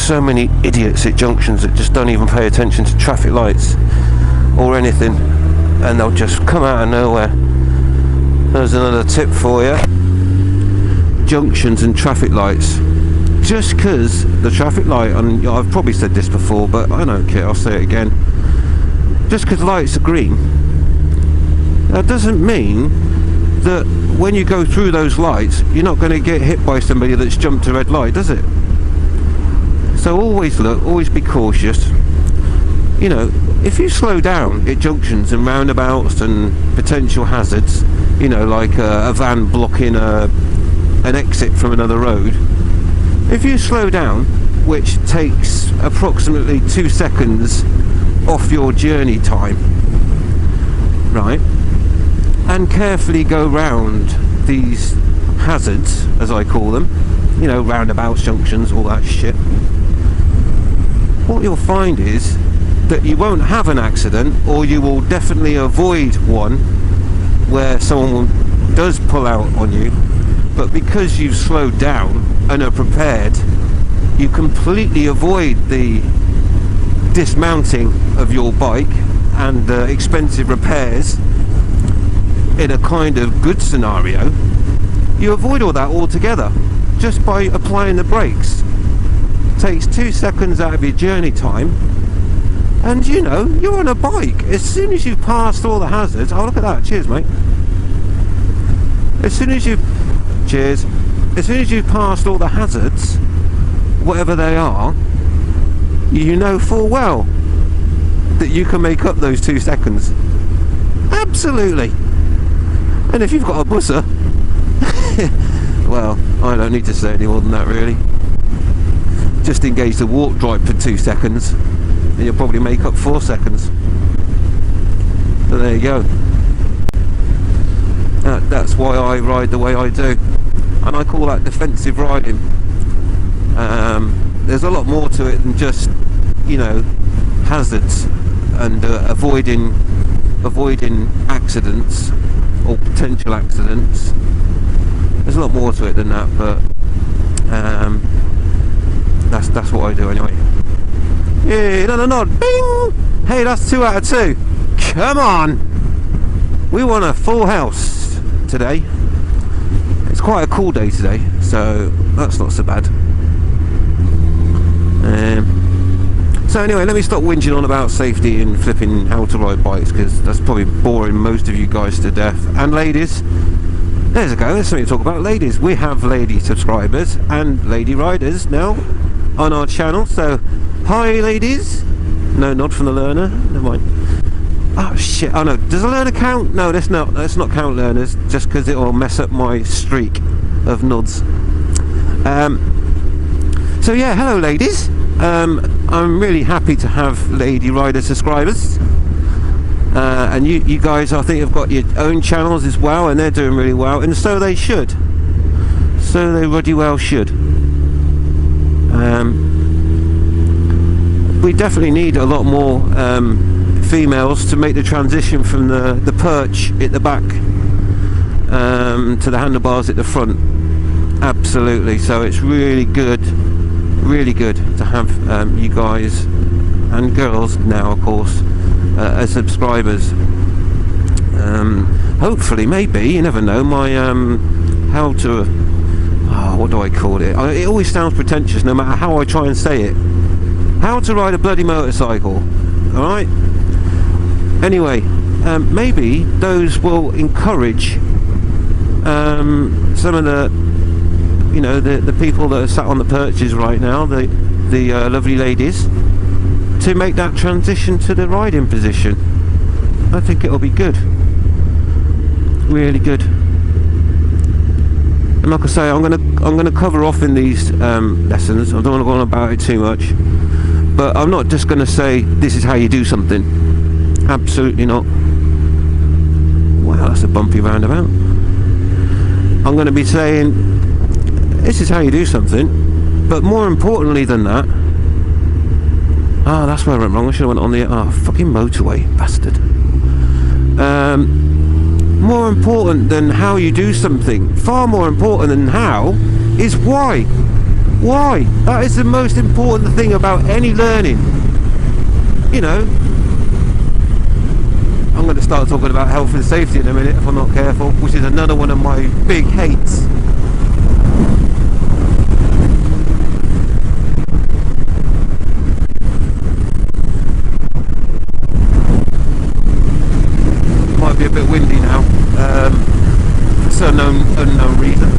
so many idiots at junctions that just don't even pay attention to traffic lights or anything, and they'll just come out of nowhere. There's another tip for you: junctions and traffic lights. Just because the traffic light, and I've probably said this before, but I don't care, I'll say it again. Just because lights are green, that doesn't mean that when you go through those lights, you're not going to get hit by somebody that's jumped a red light, does it? So always look, always be cautious. You know, if you slow down at junctions and roundabouts and potential hazards, you know, like a van blocking an exit from another road, if you slow down, which takes approximately 2 seconds off your journey time, right, and carefully go round these hazards, as I call them, you know, roundabouts, junctions, all that shit, what you'll find is that you won't have an accident, or you will definitely avoid one where someone does pull out on you. But because you've slowed down and are prepared, you completely avoid the dismounting of your bike and expensive repairs in a kind of good scenario. You avoid all that altogether just by applying the brakes. Takes 2 seconds out of your journey time, and you know, you're on a bike. As soon as you've passed all the hazards, oh look at that, cheers mate. As soon as you've passed all the hazards, whatever they are, you know full well that you can make up those 2 seconds. Absolutely. And if you've got a busser, well, I don't need to say any more than that really. Just engage the walk drive for 2 seconds and you'll probably make up 4 seconds. So there you go. That's why I ride the way I do, and I call that defensive riding. There's a lot more to it than just, you know, hazards and avoiding accidents or potential accidents. There's a lot more to it than that, but that's what I do anyway. Yeah, no, bing! Hey, that's 2 out of 2. Come on! We want a full house today. It's quite a cool day today, so that's not so bad. So anyway, let me stop whinging on about safety and flipping how to ride bikes, because that's probably boring most of you guys to death. And ladies, there's something to talk about. Ladies, we have lady subscribers and lady riders now on our channel, so hi ladies. No nod from the learner, never mind. Oh shit, oh no, does a learner count? No, let's not count learners, just because it will mess up my streak of nods. So yeah, hello ladies. I'm really happy to have lady rider subscribers, and you guys I think have got your own channels as well, and they're doing really well, and so they should. So they ruddy well should. We definitely need a lot more females to make the transition from the perch at the back to the handlebars at the front. Absolutely. So it's really good to have you guys and girls now, of course, as subscribers. Hopefully, maybe, you never know, my how to what do I call it? It always sounds pretentious no matter how I try and say it. How to ride a bloody motorcycle. Alright? Anyway, maybe those will encourage some of the, you know, the people that are sat on the perches right now, the lovely ladies, to make that transition to the riding position. I think it'll be good. Really good. And like I say, I'm gonna cover off in these lessons. I don't want to go on about it too much, but I'm not just gonna say this is how you do something. Absolutely not. Wow, that's a bumpy roundabout. I'm going to be saying this is how you do something, but more importantly than that, that's where I went wrong. I should have went on the fucking motorway, bastard. More important than how you do something, far more important than how, is why. Why? That is the most important thing about any learning. You know, I'm going to start talking about health and safety in a minute if I'm not careful, which is another one of my big hates. Might be a bit windy now, for some unknown reason.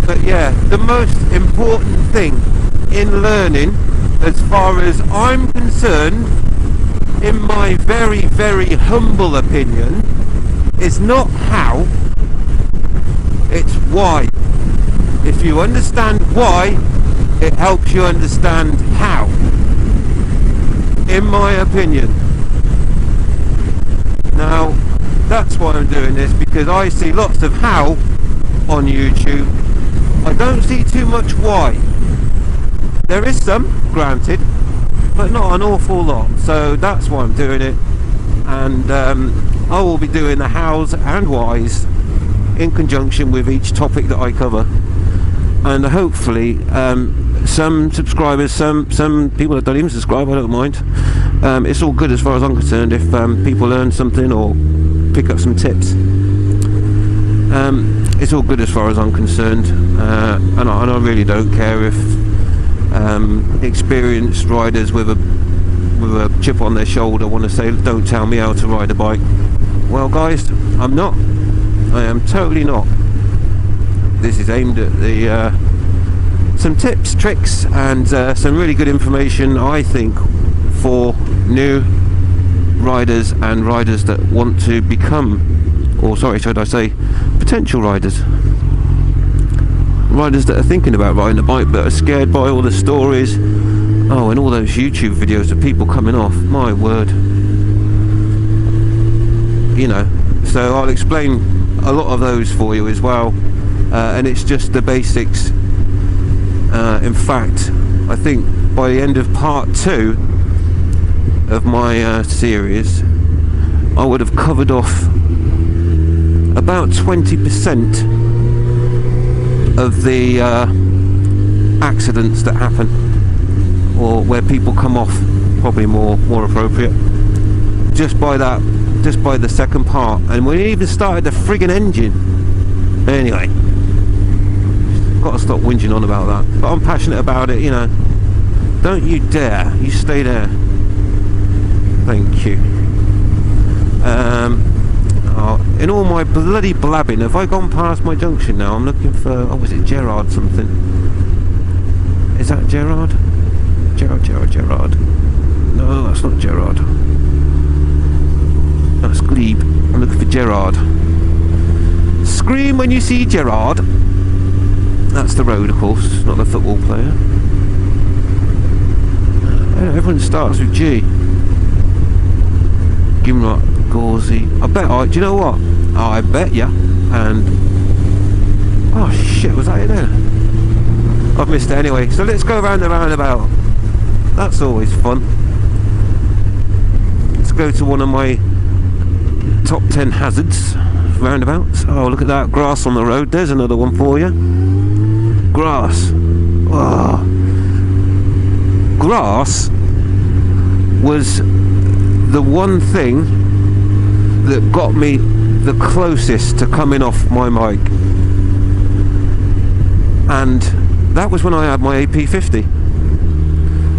But yeah, the most important thing in learning, as far as I'm concerned, in my very, very humble opinion, is not how, it's why. If you understand why, it helps you understand how, in my opinion. Now, that's why I'm doing this, because I see lots of how on YouTube. I don't see too much why. There is some, granted, but not an awful lot. So that's why I'm doing it. And I will be doing the hows and whys in conjunction with each topic that I cover. And hopefully some subscribers, some people that don't even subscribe, I don't mind. It's all good as far as I'm concerned if people learn something or pick up some tips. It's all good as far as I'm concerned, and I really don't care if experienced riders with a chip on their shoulder want to say, don't tell me how to ride a bike. Well guys, I'm not. I am totally not. This is aimed at the some tips, tricks, and some really good information, I think, for new riders and riders that want to become, or sorry, should I say, potential riders that are thinking about riding a bike but are scared by all the stories, and all those YouTube videos of people coming off. My word. You know, so I'll explain a lot of those for you as well, and it's just the basics. In fact, I think by the end of part 2 of my series, I would have covered off about 20% of the accidents that happen, or where people come off, probably more appropriate, just by the second part. And we even started the friggin' engine. Anyway, got to stop whinging on about that, but I'm passionate about it, you know. Don't you dare, you stay there. Thank you. In all my bloody blabbing, have I gone past my junction now? I'm looking for, was it Gerard something? Is that Gerard? Gerard. No, that's not Gerard. That's Glebe. I'm looking for Gerard. Scream when you see Gerard. That's the road, of course, not the football player. Everyone starts with G. Gimrock, Gauzy. I bet do you know what? I bet ya. And oh shit, was that it there? I've missed it anyway. So let's go around the roundabout. That's always fun. Let's go to one of my top 10 hazards roundabouts. Oh, look at that grass on the road. There's another one for you. Grass. Oh. Grass was the one thing that got me the closest to coming off my bike, and that was when I had my AP50.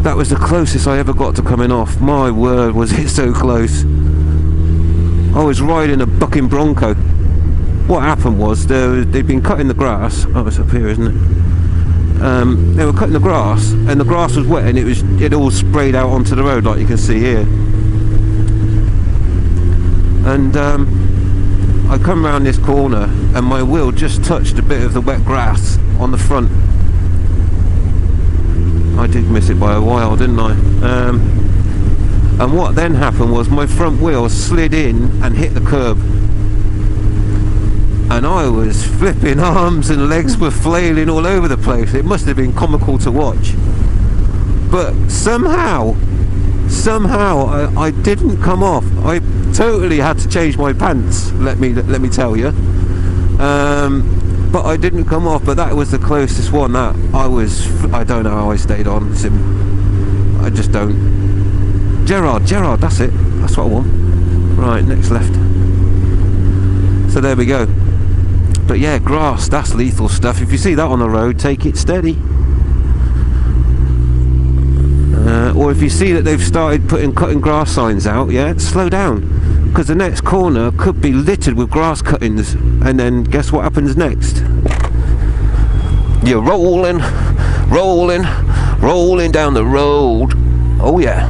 That was the closest I ever got to coming off. My word, was it so close. I was riding a bucking Bronco. What happened was they'd been cutting the grass. Oh, it's up here, isn't it? They were cutting the grass, and the grass was wet, and it all sprayed out onto the road, like you can see here. And I come round this corner, and my wheel just touched a bit of the wet grass on the front. I did miss it by a while, didn't I? And what then happened was my front wheel slid in and hit the curb. And I was flipping, arms and legs were flailing all over the place. It must have been comical to watch. But somehow I didn't come off. I totally had to change my pants, let me tell you. But I didn't come off. But that was the closest one that I don't know how I stayed on. I just don't. Gerard, that's it. That's what I want. Right, next left. So there we go. But yeah, grass, that's lethal stuff. If you see that on the road, take it steady. Or if you see that they've started cutting grass signs out, yeah, slow down, because the next corner could be littered with grass cuttings, and then guess what happens next? You're rolling down the road. Oh yeah.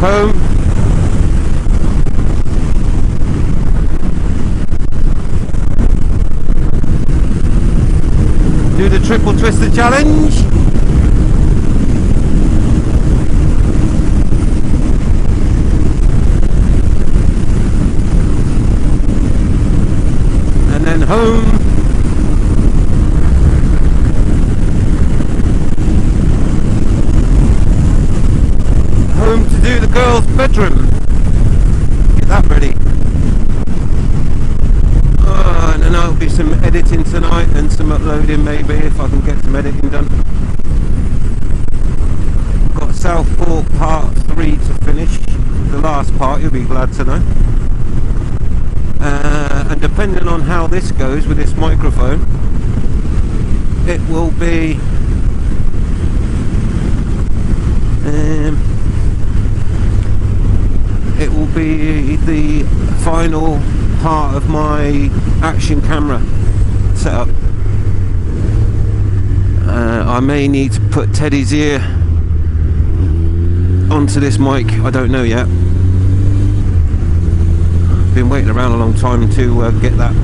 Home. Do the triple twister challenge. And then home. To do the girls' bedroom. Get that ready. And then there'll be some editing tonight and some uploading, maybe, if I can get some editing done. Got Southport part 3 to finish. The last part, you'll be glad to know. And depending on how this goes with this microphone, it will be the final part of my action camera setup. I may need to put Teddy's ear onto this mic, I don't know yet. Been waiting around a long time to get that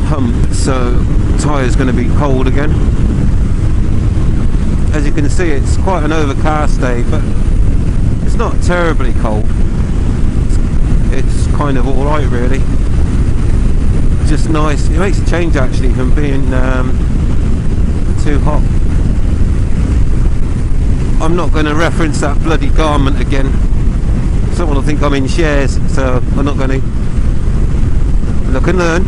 hump, so tyre's going to be cold again. As you can see, it's quite an overcast day, but it's not terribly cold. It's kind of alright, really. Just nice. It makes a change actually from being too hot. I'm not going to reference that bloody garment again. Someone will think I'm in shares, so I'm not going to. Look and learn.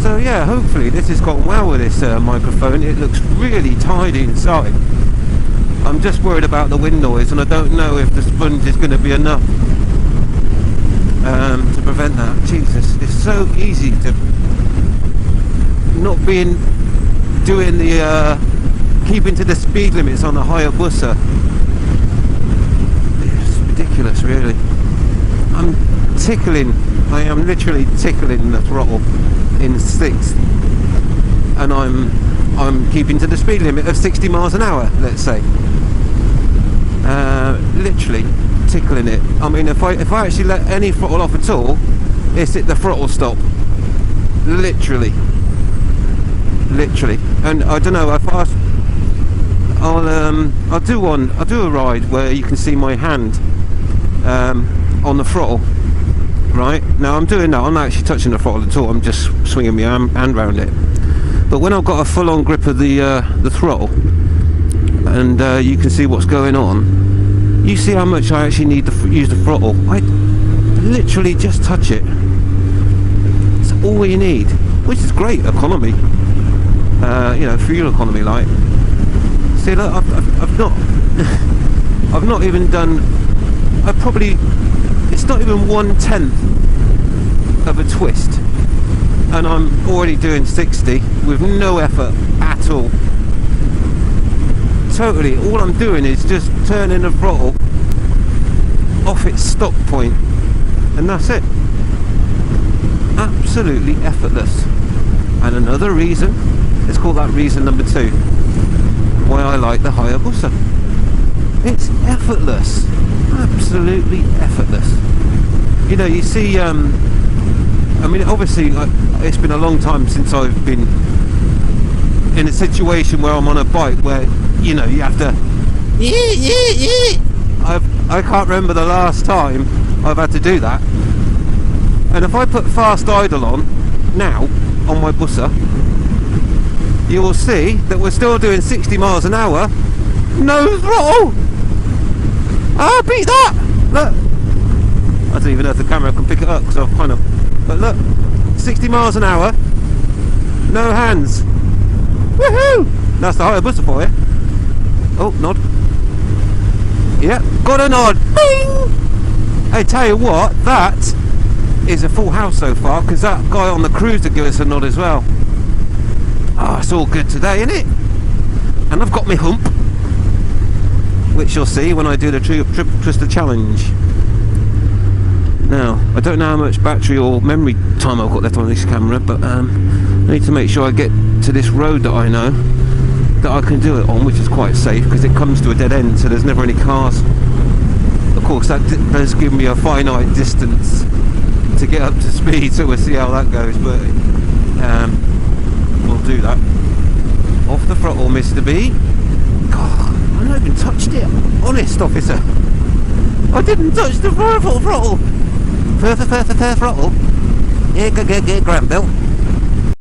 So yeah, hopefully this has gone well with this microphone. It looks really tidy inside. I'm just worried about the wind noise, and I don't know if the sponge is going to be enough to prevent that. Jesus, it's so easy to not doing the keeping to the speed limits on the Hayabusa. It's ridiculous, really. I am literally tickling the throttle in 6th, and I'm keeping to the speed limit of 60 miles an hour, let's say. Literally tickling it. I mean, if I actually let any throttle off at all, it's at the throttle stop. Literally. And I don't know. I'll do a ride where you can see my hand on the throttle. Right now, I'm doing that. I'm not actually touching the throttle at all. I'm just swinging my hand around it. But when I've got a full-on grip of the throttle, and you can see what's going on, you see how much I actually need to use the throttle. I literally just touch it. It's all you need, which is great economy. Fuel economy, like. See, look, I've not even done. It's not even 1/10 of a twist, and I'm already doing 60 with no effort at all. Totally, all I'm doing is just turning the throttle off its stop point, and that's it. Absolutely effortless. And another reason, let's call that reason number 2, why I like the Hayabusa. It's effortless, absolutely effortless. you know, you see, I mean, obviously, it's been a long time since I've been in a situation where I'm on a bike where, you know, you have to, I can't remember the last time I've had to do that. And if I put fast idle on now on my busser, you will see that we're still doing 60 miles an hour, no throttle. Ah, beat that. Look, I don't even know if the camera can pick it up because I've kind of, but look, 60 miles an hour, no hands. Woohoo! That's the height of busser for you. Oh, nod. Yeah, got a nod. Bing! Hey, tell you what, that is a full house so far, because that guy on the cruiser gave us a nod as well. Ah, it's all good today, isn't it? And I've got my hump, which you'll see when I do the Twister challenge. Now, I don't know how much battery or memory time I've got left on this camera, but I need to make sure I get to this road that I know that I can do it on, which is quite safe because it comes to a dead end, so there's never any cars. Of course, that does give me a finite distance to get up to speed, so we'll see how that goes, but we'll do that. Off the throttle, Mr. B. God, I've not even touched it. Honest, officer, I didn't touch the throttle. Fair throttle. Yeah, get Grant Bill.